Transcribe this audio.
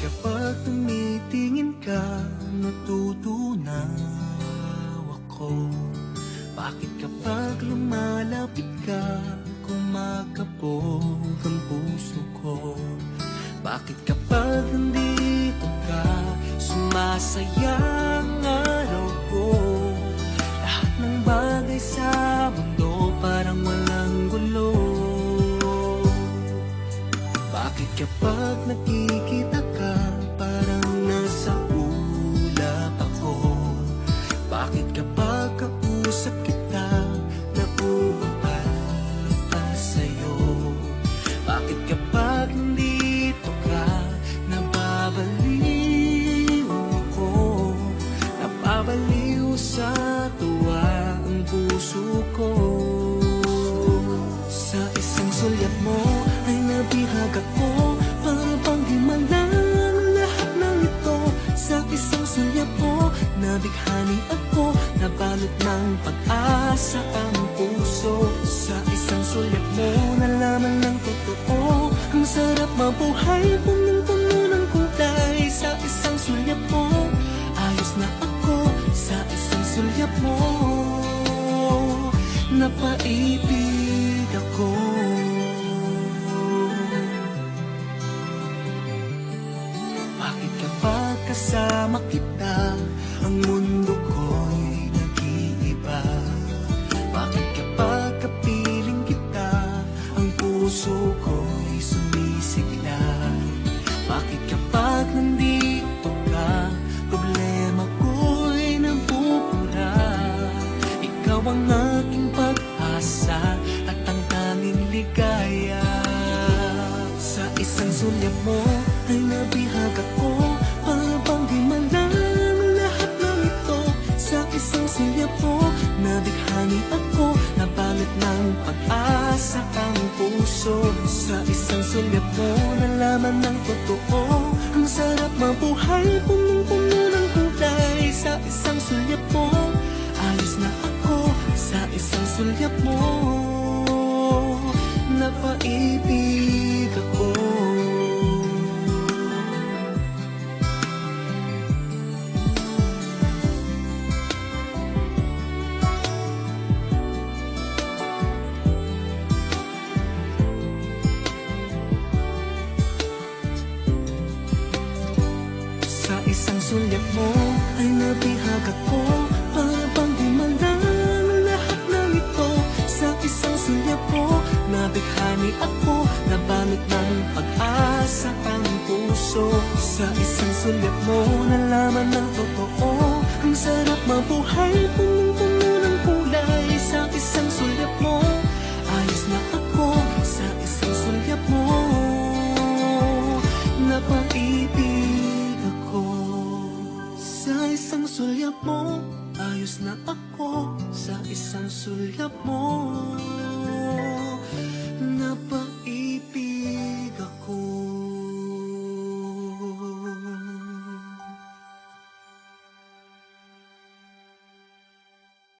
kapag tumitingin ka, natutunaw ako? Bakit kapag lumalapit ka, kumakabog ang puso ko? Bakit kapag nandito ka, sumasaya ang araw ko? Lahat ng bagay sa mundo parang walang gulo. Bakit kapag nakikita ka, parang nasa ulap ako? Bakit kapag kausap kita, nauutal pa sa'yo? Bakit kapag nandito ka, nababaliw ako? Napabaliw sa tuwa ang puso ko. Sa isang sulyap mo ay nabihag ako, para bang di malang lahat ng ito. Sa isang sulyap mo, nabighani ako, nabalot ng pag-asa ang puso. Sa isang sulyap mo, nalaman ng totoo, ang sarap mabuhay, punong-puno ng kulay. Sa isang sulyap mo, ayos na ako. Sa isang sulyap mo, napaibig ako. Bakit kapag kasama kita, ang mundo ko'y nag-iiba? Bakit kapag kapiling kita, ang puso ko'y sumisigla? Bakit kapag nandito ka, problema ko'y nabubura? Ikaw ang aking pag-asa at ang tanging ligaya. Sa isang sulyap mo ay nabihag ako, para bang di malang lahat ng ito. Sa isang sulyap mo, nabighani ako, nabalot ng pag-asa ang puso. Sa isang sulyap mo, nalaman ng totoo, ang sarap mabuhay, punong-puno ng kulay. Sa isang sulyap mo, ayos na ako. Sa isang sulyap mo, napaibig ako. Sa isang sulyap mo ay nabihag ako, para bang di malang lahat ng ito. Sa isang sulyap mo, nabighani ako, nabalot ng pag-asa ang puso. Sa isang sulyap mo, nalaman ng totoo, ang sarap mabuhay, punong-puno ng kulay. Sa isang sulyap mo, ayos na ako. Sa isang sulyap mo, napaibig ako. Sa isang sulyap mo, ayos na ako. Sa isang sulyap mo,